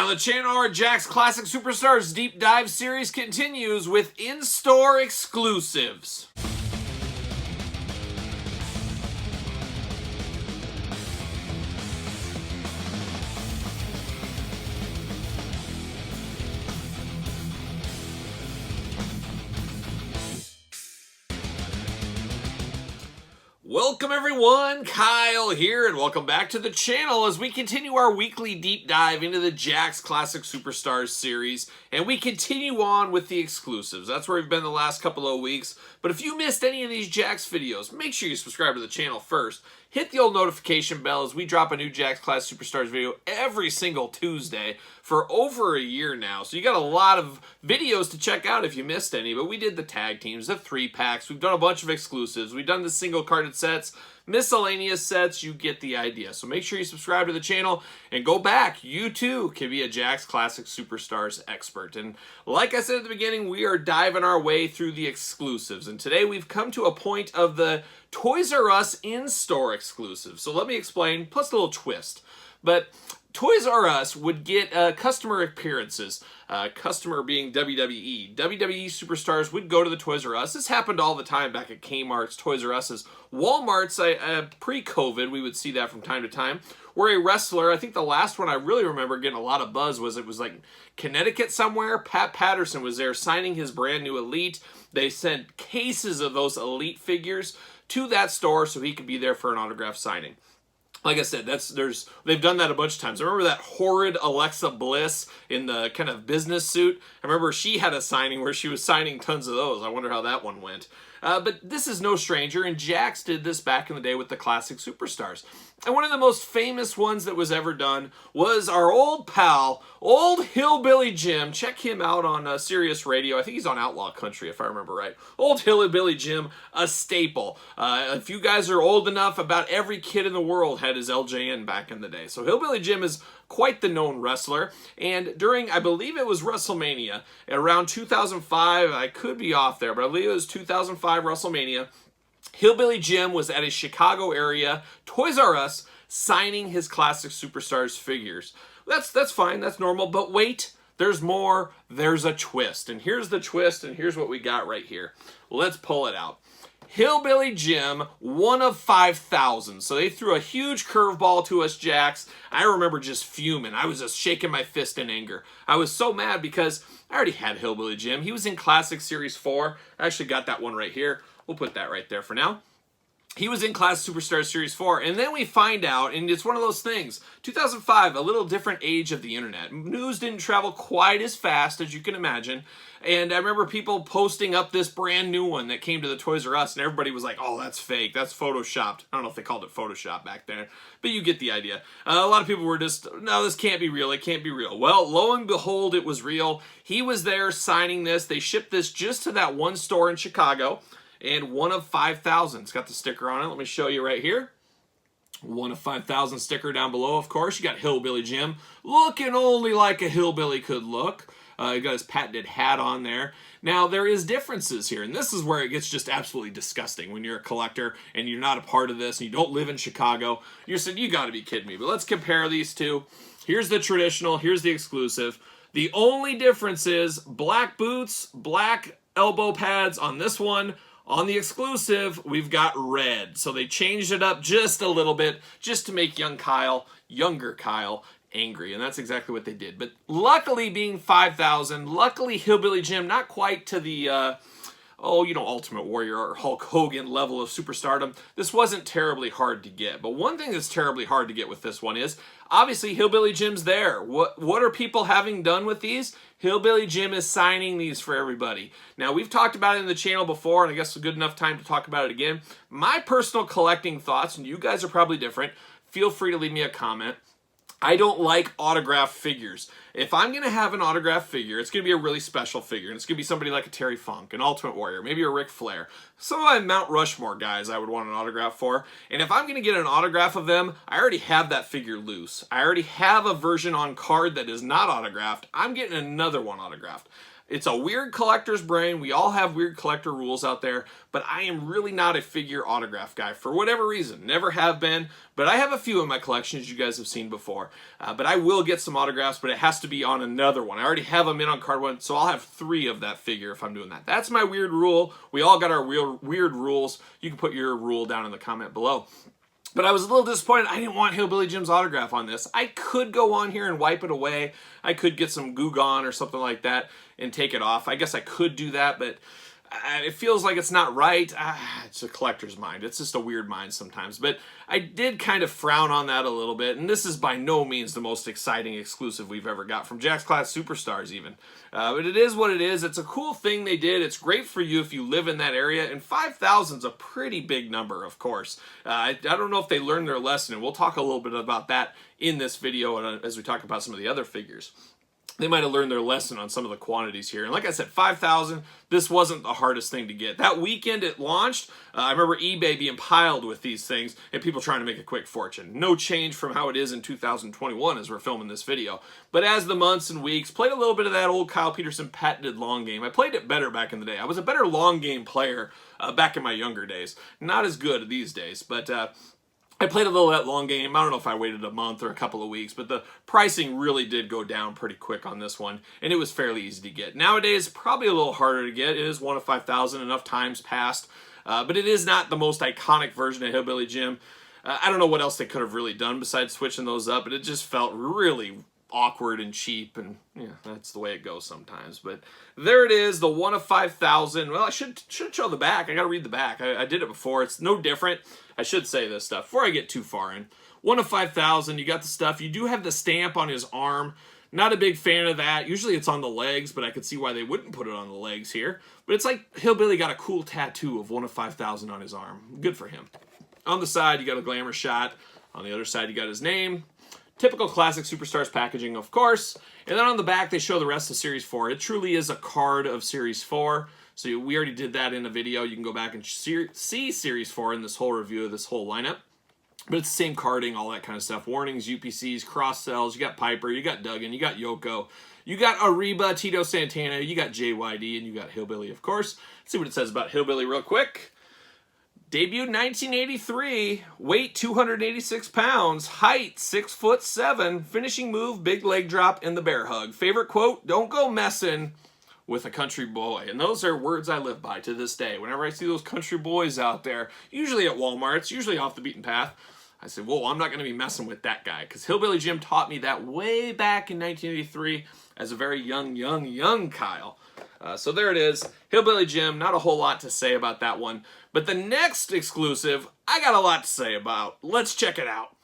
the channel, our Jakks Classic Superstars Deep Dive series continues with in-store exclusives. Welcome everyone, Kyle here, and welcome back to the channel as we continue our weekly deep dive into the Jakks Classic Superstars series, and we continue on with the exclusives. That's where we've been the last couple of weeks, but if you missed any of these Jakks videos, make sure you subscribe to the channel first. Hit the old notification bell as we drop a new Jakks Classic Superstars video every single Tuesday for over a year now. So you got a lot of videos to check out if you missed any, but we did the tag teams, the 3-packs, we've done a bunch of exclusives, we've done the single carded sets, miscellaneous sets, you get the idea. So make sure you subscribe to the channel and go back. You too can be a Jakks Classic Superstars expert. And like I said at the beginning, we are diving our way through the exclusives. And today we've come to a point of the Toys R Us in-store exclusive. So let me explain, plus a little twist. But Toys R Us would get customer appearances, customer being WWE. WWE superstars would go to the Toys R Us. This happened all the time back at Kmart's, Toys R Us's, Walmart's. Pre-COVID, we would see that from time to time, where a wrestler, I think the last one I really remember getting a lot of buzz was, it was like Connecticut somewhere, Pat Peterson was there signing his brand new Elite. They sent cases of those Elite figures to that store so he could be there for an autograph signing. Like I said, they've done that a bunch of times. I remember that horrid Alexa Bliss in the kind of business suit. I remember she had a signing where she was signing tons of those. I wonder how that one went. But this is no stranger, and Jakks did this back in the day with the Classic Superstars. And one of the most famous ones that was ever done was our old pal, old Hillbilly Jim. Check him out on Sirius Radio. I think he's on Outlaw Country, if I remember right. Old Hillbilly Jim, a staple. If you guys are old enough, about every kid in the world had his LJN back in the day. So Hillbilly Jim is quite the known wrestler, and during, I believe it was WrestleMania, around 2005, I could be off there, but I believe it was 2005 WrestleMania, Hillbilly Jim was at a Chicago area Toys R Us signing his Classic Superstars figures. That's fine, that's normal, but wait, there's more, there's a twist, and here's the twist, and here's what we got right here. Let's pull it out. Hillbilly Jim, one of 5,000. So they threw a huge curveball to us Jakks. I remember just fuming. I was just shaking my fist in anger. I was so mad because I already had Hillbilly Jim. He was in Classic Series 4. I actually got that one right here. We'll put that right there for now. He was in Classic Superstars Series 4, and then we find out, and it's one of those things, 2005, a little different age of the internet. News didn't travel quite as fast as you can imagine, and I remember people posting up this brand new one that came to the Toys R Us, and everybody was like, oh, that's fake, that's photoshopped. I don't know if they called it Photoshop back then, but you get the idea. A lot of people were just, no, this can't be real, it can't be real. Well, lo and behold, it was real. He was there signing this. They shipped this just to that one store in Chicago, and one of 5,000. It's got the sticker on it. Let me show you right here. One of 5,000 sticker down below, of course. You got Hillbilly Jim, looking only like a hillbilly could look. He got his patented hat on there. Now, there is differences here, and this is where it gets just absolutely disgusting when you're a collector and you're not a part of this and you don't live in Chicago. You're saying, you got to be kidding me. But let's compare these two. Here's the traditional. Here's the exclusive. The only difference is black boots, black elbow pads on this one. On the exclusive, we've got red. So they changed it up just a little bit, just to make younger Kyle, angry. And that's exactly what they did. But luckily, being 5,000, luckily Hillbilly Jim, not quite to the, Ultimate Warrior or Hulk Hogan level of superstardom. This wasn't terribly hard to get. But one thing that's terribly hard to get with this one is, obviously, Hillbilly Jim's there. What are people having done with these? Hillbilly Jim is signing these for everybody. Now, we've talked about it in the channel before, and I guess a good enough time to talk about it again. My personal collecting thoughts, and you guys are probably different, feel free to leave me a comment. I don't like autographed figures. If I'm going to have an autographed figure, it's going to be a really special figure. And it's going to be somebody like a Terry Funk, an Ultimate Warrior, maybe a Ric Flair. Some of my Mount Rushmore guys I would want an autograph for. And if I'm going to get an autograph of them, I already have that figure loose. I already have a version on card that is not autographed. I'm getting another one autographed. It's a weird collector's brain. We all have weird collector rules out there, but I am really not a figure autograph guy for whatever reason. Never have been, but I have a few in my collection, as you guys have seen before. But I will get some autographs, but it has to be on another one. I already have them in on card one, so I'll have 3 of that figure if I'm doing that. That's my weird rule. We all got our weird rules. You can put your rule down in the comment below. But I was a little disappointed. I didn't want Hillbilly Jim's autograph on this. I could go on here and wipe it away. I could get some Goo Gone or something like that and take it off. I guess I could do that, but it feels like it's not right. It's a collector's mind. It's just a weird mind sometimes. But I did kind of frown on that a little bit, and this is by no means the most exciting exclusive we've ever got from Jakks Class Superstars even. But it is what it is. It's a cool thing they did. It's great for you if you live in that area, and 5,000 is a pretty big number, of course. I don't know if they learned their lesson, and we'll talk a little bit about that in this video as we talk about some of the other figures. They might have learned their lesson on some of the quantities here. And like I said, 5,000, this wasn't the hardest thing to get. That weekend it launched, I remember eBay being piled with these things and people trying to make a quick fortune. No change from how it is in 2021 as we're filming this video. But as the months and weeks, played a little bit of that old Kyle Peterson patented long game. I played it better back in the day. I was a better long game player back in my younger days. Not as good these days, but I played a little of that long game. I don't know if I waited a month or a couple of weeks, but the pricing really did go down pretty quick on this one, and it was fairly easy to get. Nowadays, probably a little harder to get. It is 1 of 5,000, enough times passed, but it is not the most iconic version of Hillbilly Jim. I don't know what else they could have really done besides switching those up, but it just felt really awkward and cheap, and yeah, that's the way it goes sometimes. But there it is, the 1 of 5,000. Well, I should show the back. I gotta read the back. I did it before. It's no different. I should say this stuff before I get too far in. 1 of 5,000, you got the stuff. You do have the stamp on his arm. Not a big fan of that. Usually it's on the legs, but I could see why they wouldn't put it on the legs here. But it's like Hillbilly got a cool tattoo of 1 of 5,000 on his arm. Good for him. On the side, you got a glamour shot. On the other side, you got his name. Typical classic Superstars packaging, of course. And then on the back, they show the rest of Series 4. It truly is a card of Series 4. So we already did that in a video. You can go back and see Series 4 in this whole review of this whole lineup. But it's the same carding, all that kind of stuff. Warnings, UPCs, cross sells. You got Piper, you got Duggan, you got Yoko. You got Ariba, Tito Santana, you got JYD, and you got Hillbilly, of course. Let's see what it says about Hillbilly real quick. Debuted 1983, weight 286 pounds, height 6'7", finishing move, big leg drop, and the bear hug. Favorite quote, don't go messing with a country boy. And those are words I live by to this day. Whenever I see those country boys out there, usually at Walmart, it's usually off the beaten path, I say, whoa, I'm not going to be messing with that guy. Because Hillbilly Jim taught me that way back in 1983 as a very young Kyle. So there it is, Hillbilly Jim. Not a whole lot to say about that one. But the next exclusive, I got a lot to say about. Let's check it out.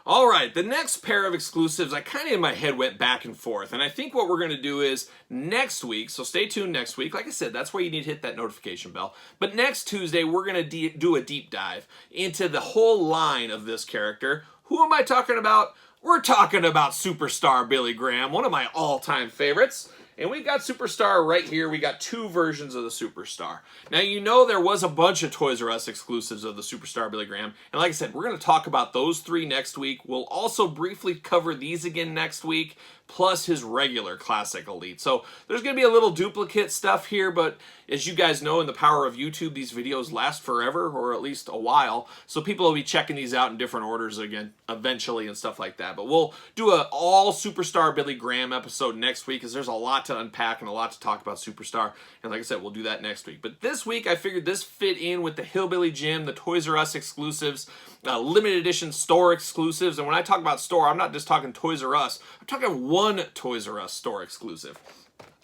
All right, the next pair of exclusives, I kind of in my head went back and forth. And I think what we're going to do is next week, so stay tuned next week. Like I said, that's why you need to hit that notification bell. But next Tuesday, we're going to do a deep dive into the whole line of this character. Who am I talking about? We're talking about Superstar Billy Graham, one of my all-time favorites. And we got Superstar right here. We got 2 versions of the Superstar. Now, you know there was a bunch of Toys R Us exclusives of the Superstar Billy Graham. And like I said, we're going to talk about those 3 next week. We'll also briefly cover these again next week, plus his regular Classic Elite. So there's going to be a little duplicate stuff here, but as you guys know, in the power of YouTube, these videos last forever, or at least a while. So people will be checking these out in different orders again, eventually, and stuff like that. But we'll do an all Superstar Billy Graham episode next week, because there's a lot to unpack and a lot to talk about Superstar. And like I said, we'll do that next week. But this week, I figured this fit in with the Hillbilly Jim, the Toys R Us exclusives, limited edition store exclusives. And when I talk about store, I'm not just talking Toys R Us. I'm talking one Toys R Us store exclusive.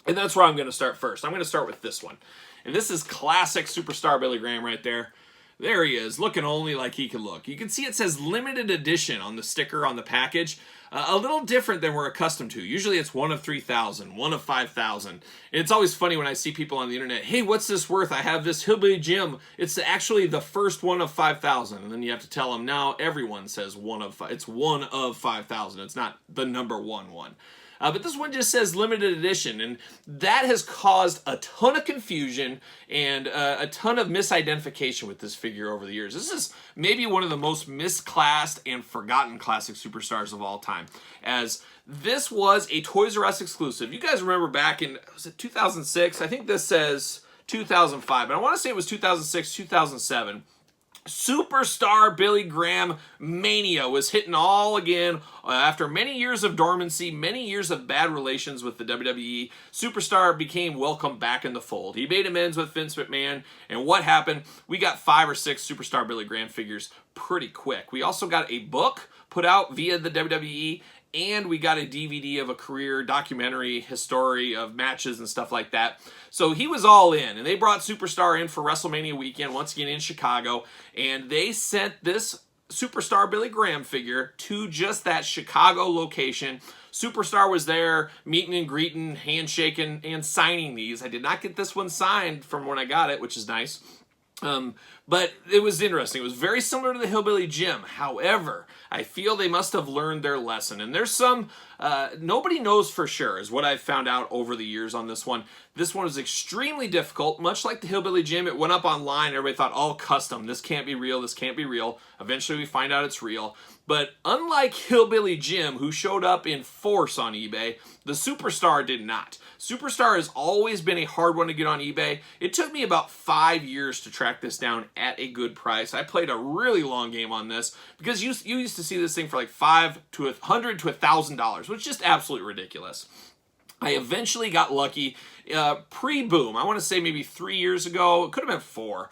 And that's where I'm going to start first. I'm going to start with this one. And this is classic Superstar Billy Graham right there. There he is, looking only like he can look. You can see it says limited edition on the sticker on the package. A little different than we're accustomed to. Usually it's 1 of 3,000, 1 of 5,000. And it's always funny when I see people on the internet, hey, what's this worth? I have this Hillbilly Jim. It's actually the first 1 of 5,000. And then you have to tell them, now everyone says 1 of 5. It's 1 of 5,000. It's not the number 1. But this one just says limited edition, and that has caused a ton of confusion and a ton of misidentification with this figure over the years. This is maybe one of the most misclassed and forgotten classic superstars of all time, as this was a Toys R Us exclusive. You guys remember back in, was it 2006? I think this says 2005, but I want to say it was 2006, 2007. Superstar Billy Graham mania was hitting all again after many years of dormancy, many years of bad relations with the WWE. Superstar became welcome back in the fold. He made amends with Vince McMahon, and what happened? We got 5 or 6 Superstar Billy Graham figures pretty quick. We also got a book put out via the WWE, and we got a DVD of a career documentary history of matches and stuff like that. So he was all in, and they brought Superstar in for WrestleMania weekend, once again in Chicago, and they sent this Superstar Billy Graham figure to just that Chicago location. Superstar was there, meeting and greeting, handshaking, and signing these. I did not get this one signed from when I got it, which is nice. But it was interesting. It was very similar to the Hillbilly Jim. However, I feel they must have learned their lesson. And there's some, nobody knows for sure, is what I've found out over the years on this one. This one was extremely difficult. Much like the Hillbilly Jim, it went up online. Everybody thought, all custom. This can't be real. This can't be real. Eventually, we find out it's real. But unlike Hillbilly Jim, who showed up in force on eBay, the Superstar did not. Superstar has always been a hard one to get on eBay. It took me about 5 years to track this down at a good price. I played a really long game on this because you used to see this thing for like $500 to $1,000, which is just absolutely ridiculous. I eventually got lucky pre-boom. I want to say maybe 3 years ago. It could have been 4.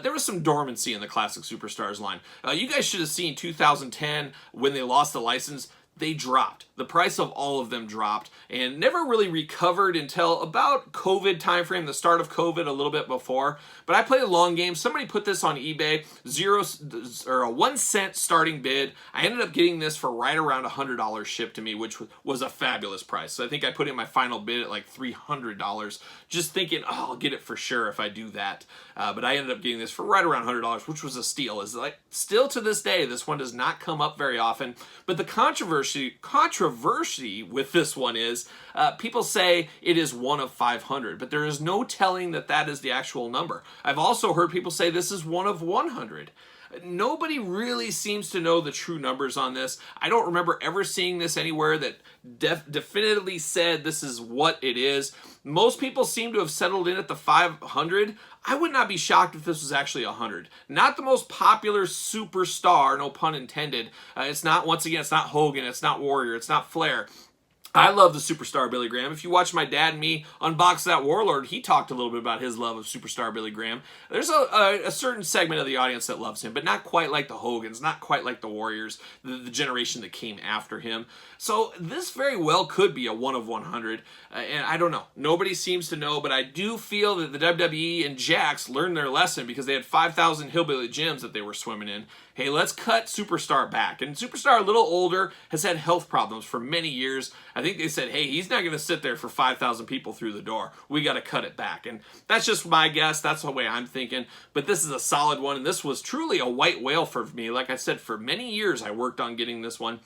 There was some dormancy in the Classic Superstars line. You guys should have seen 2010 when they lost the license. They dropped. The price of all of them dropped and never really recovered until about COVID timeframe, the start of COVID, a little bit before. But I played a long game. Somebody put this on eBay, a 1 cent starting bid. I ended up getting this for right around $100 shipped to me, which was a fabulous price. So I think I put in my final bid at like $300, just thinking, oh, I'll get it for sure if I do that. But I ended up getting this for right around $100, which was a steal. Is like still to this day, this one does not come up very often. But the controversy with this one is people say it is 1 of 500, but there is no telling that that is the actual number. I've also heard people say this is 1 of 100. Nobody really seems to know the true numbers on this. I don't remember ever seeing this anywhere that definitively said this is what it is. Most people seem to have settled in at the 500. I would not be shocked if this was actually 100. Not the most popular superstar, no pun intended. It's not, once again, it's not Hogan, it's not Warrior, it's not Flair. I love the Superstar Billy Graham. If you watch my dad and me unbox that Warlord, he talked a little bit about his love of Superstar Billy Graham. There's a certain segment of the audience that loves him, but not quite like the Hogans, not quite like the Warriors, the generation that came after him. So this very well could be a 1 of 100, and I don't know. Nobody seems to know, but I do feel that the WWE and Jakks learned their lesson because they had 5,000 Hillbilly Jims that they were swimming in. Hey, let's cut Superstar back. And Superstar, a little older, has had health problems for many years. I think they said, hey, he's not going to sit there for 5,000 people through the door. We got to cut it back. And that's just my guess. That's the way I'm thinking. But this is a solid one, and this was truly a white whale for me. Like I said, for many years I worked on getting this one.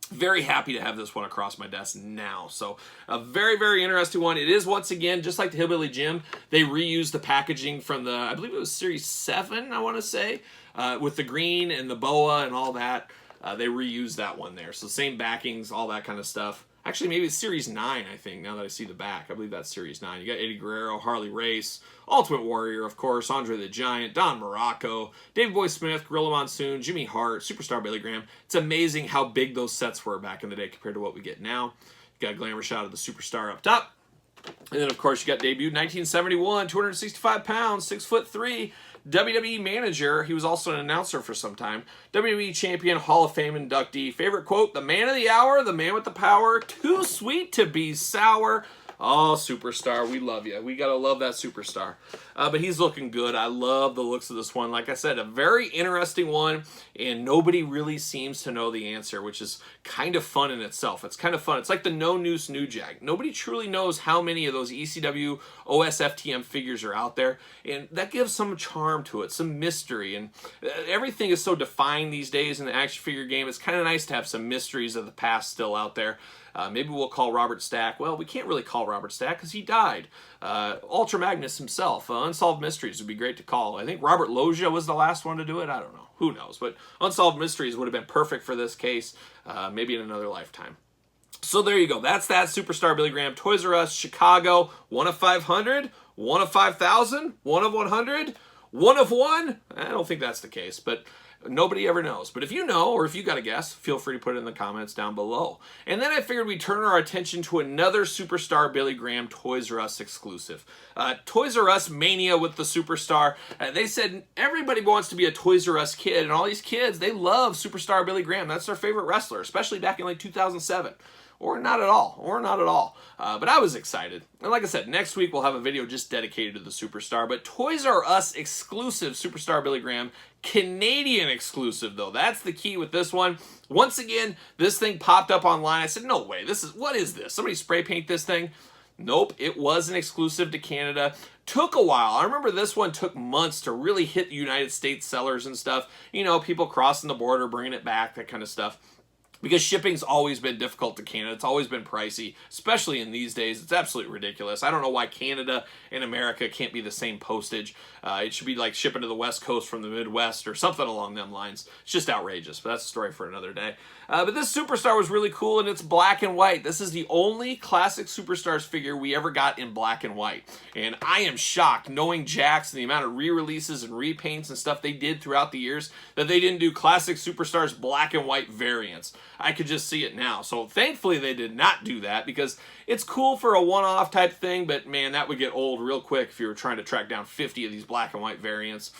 Very happy to have this one across my desk now. So a very, very interesting one. It is, once again, just like the Hillbilly Jim, they reused the packaging from the, I believe it was Series 7, I want to say, with the green and the boa and all that. They reused that one there. So same backings, all that kind of stuff. Actually, maybe it's Series 9, I think, now that I see the back. I believe that's Series 9. You got Eddie Guerrero, Harley Race, Ultimate Warrior, of course, Andre the Giant, Don Morocco, Davey Boy Smith, Gorilla Monsoon, Jimmy Hart, Superstar Billy Graham. It's amazing how big those sets were back in the day compared to what we get now. You got a glamour shot of the Superstar up top. And then, of course, you got debuted 1971, 265 pounds, 6'3", WWE manager. He was also an announcer for some time. WWE champion, Hall of Fame inductee. Favorite quote, the man of the hour, the man with the power, too sweet to be sour. Oh, Superstar, we love you. We got to love that Superstar. But he's looking good. I love the looks of this one. Like I said, a very interesting one, and nobody really seems to know the answer, which is kind of fun in itself. It's kind of fun. It's like the No Noose New Jag. Nobody truly knows how many of those ECW OSFTM figures are out there, and that gives some charm to it, some mystery, and everything is so defined these days in the action figure game. It's kind of nice to have some mysteries of the past still out there. Maybe we'll call Robert Stack. Well, we can't really call Robert Stack because he died. Ultra Magnus himself. Unsolved Mysteries would be great to call. I think Robert Loggia was the last one to do it. I don't know. Who knows? But Unsolved Mysteries would have been perfect for this case, maybe in another lifetime. So there you go. That's that Superstar Billy Graham. Toys R Us, Chicago. 1 of 500? 1 of 5,000? 1 of 100? 1 of 1? I don't think that's the case, but nobody ever knows. But if you know, or if you got a guess, feel free to put it in the comments down below. And then I figured we'd turn our attention to another Superstar Billy Graham Toys R Us exclusive. Toys R Us mania with the Superstar. They said everybody wants to be a Toys R Us kid, and all these kids, they love Superstar Billy Graham. That's their favorite wrestler, especially back in like 2007. Or not at all, but I was excited. And like I said, next week we'll have a video just dedicated to the Superstar, but Toys R Us exclusive Superstar Billy Graham, Canadian exclusive though. That's the key with this one. Once again, this thing popped up online. I said, no way, what is this? Somebody spray paint this thing? Nope, it was an exclusive to Canada. Took a while. I remember this one took months to really hit the United States sellers and stuff. You know, people crossing the border, bringing it back, that kind of stuff. Because shipping's always been difficult to Canada. It's always been pricey, especially in these days. It's absolutely ridiculous. I don't know why Canada and America can't be the same postage. It should be like shipping to the West Coast from the Midwest or something along them lines. It's just outrageous, but that's a story for another day. But this Superstar was really cool, and it's black and white. This is the only classic Superstars figure we ever got in black and white. And I am shocked, knowing Jakks and the amount of re-releases and repaints and stuff they did throughout the years, that they didn't do classic Superstars black and white variants. I could just see it now. So thankfully they did not do that, because it's cool for a one-off type thing, but man, that would get old real quick if you were trying to track down 50 of these black and white variants.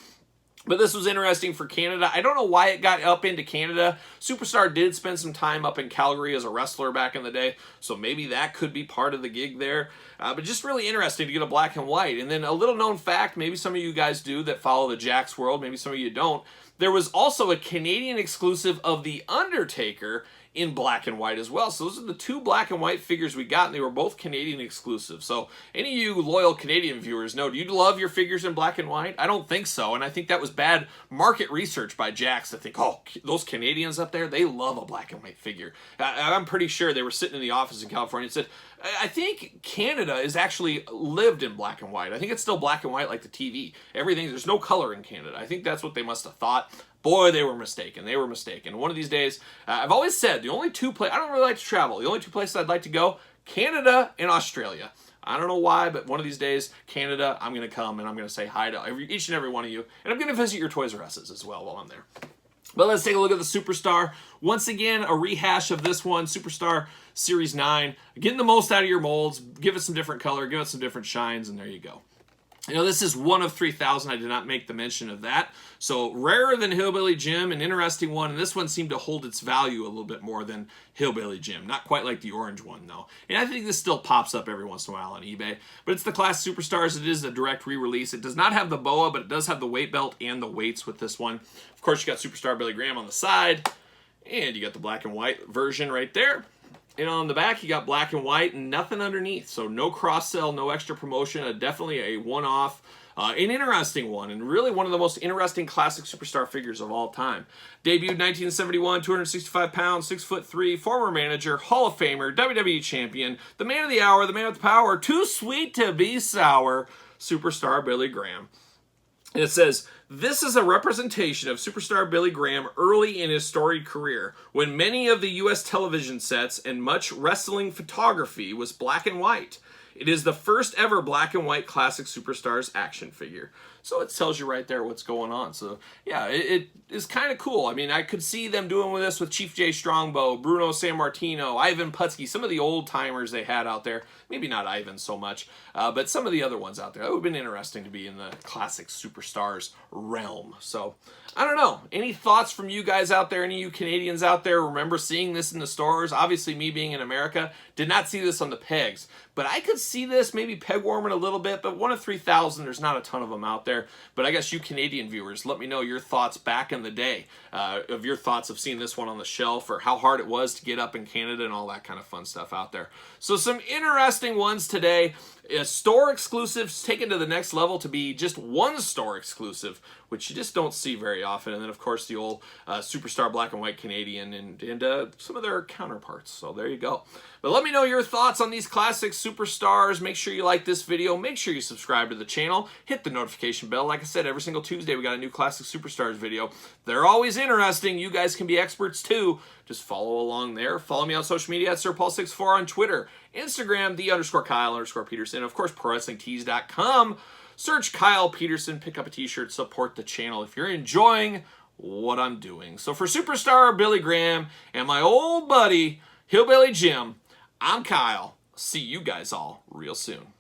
But this was interesting for Canada. I don't know why it got up into Canada. Superstar did spend some time up in Calgary as a wrestler back in the day, so maybe that could be part of the gig there. But just really interesting to get a black and white. And then a little known fact, maybe some of you guys do that follow the Jakks world, maybe some of you don't. There was also a Canadian exclusive of The Undertaker in black and white as well. So those are the two black and white figures we got, and they were both Canadian exclusive. So any of you loyal Canadian viewers know, do you love your figures in black and white? I don't think so, and I think that was bad market research by Jakks to think, oh, those Canadians up there, they love a black and white figure. I'm pretty sure they were sitting in the office in California and said, I think Canada is actually lived in black and white. I think it's still black and white like the TV. Everything, there's no color in Canada. I think that's what they must have thought. Boy, they were mistaken. They were mistaken. One of these days, I've always said, the only two places, I don't really like to travel. The only two places I'd like to go, Canada and Australia. I don't know why, but one of these days, Canada, I'm going to come and I'm going to say hi to each and every one of you. And I'm going to visit your Toys R Us's as well while I'm there. But let's take a look at the Superstar. Once again, a rehash of this one, Superstar Series 9. Getting the most out of your molds, give it some different color, give it some different shines, and there you go. You know, this is 1 of 3,000. I did not make the mention of that. So rarer than Hillbilly Jim, an interesting one. And this one seemed to hold its value a little bit more than Hillbilly Jim. Not quite like the orange one, though. And I think this still pops up every once in a while on eBay. But it's the Class Superstars. It is a direct re-release. It does not have the boa, but it does have the weight belt and the weights with this one. Of course, you got Superstar Billy Graham on the side. And you got the black and white version right there. And on the back, you got black and white and nothing underneath. So no cross-sell, no extra promotion. Definitely a one-off, an interesting one, and really one of the most interesting classic Superstar figures of all time. Debuted 1971, 265 pounds, 6'3", former manager, Hall of Famer, WWE champion, the man of the hour, the man with the power, too sweet to be sour, Superstar Billy Graham. And it says, this is a representation of Superstar Billy Graham early in his storied career, when many of the U.S. television sets and much wrestling photography was black and white. It is the first ever black and white classic Superstars action figure. So it tells you right there what's going on. So yeah, it is kind of cool. I mean, I could see them doing this with Chief Jay Strongbow, Bruno Sammartino, Ivan Putski, some of the old timers they had out there. Maybe not Ivan so much, but some of the other ones out there. That would have been interesting to be in the classic Superstars realm. So I don't know. Any thoughts from you guys out there? Any of you Canadians out there remember seeing this in the stores? Obviously, me being in America, did not see this on the pegs. But I could see this maybe peg warming a little bit, but 1 of 3,000, there's not a ton of them out there. But I guess you Canadian viewers, let me know your thoughts back in the day, of your thoughts of seeing this one on the shelf, or how hard it was to get up in Canada and all that kind of fun stuff out there. So some interesting ones today. store exclusives taken to the next level to be just one store exclusive, which you just don't see very often. And then, of course, the old Superstar Black and White Canadian and some of their counterparts. So there you go. But let me know your thoughts on these classic Superstars. Make sure you like this video. Make sure you subscribe to the channel. Hit the notification bell. Like I said, every single Tuesday we got a new Classic Superstars video. They're always interesting. You guys can be experts too. Just follow along there. Follow me on social media at SirPaul64 on Twitter, Instagram, _Kyle_Peterson. Of course, ProWrestlingTees.com. Search Kyle Peterson, pick up a t-shirt, support the channel if you're enjoying what I'm doing. So for Superstar Billy Graham and my old buddy, Hillbilly Jim, I'm Kyle. See you guys all real soon.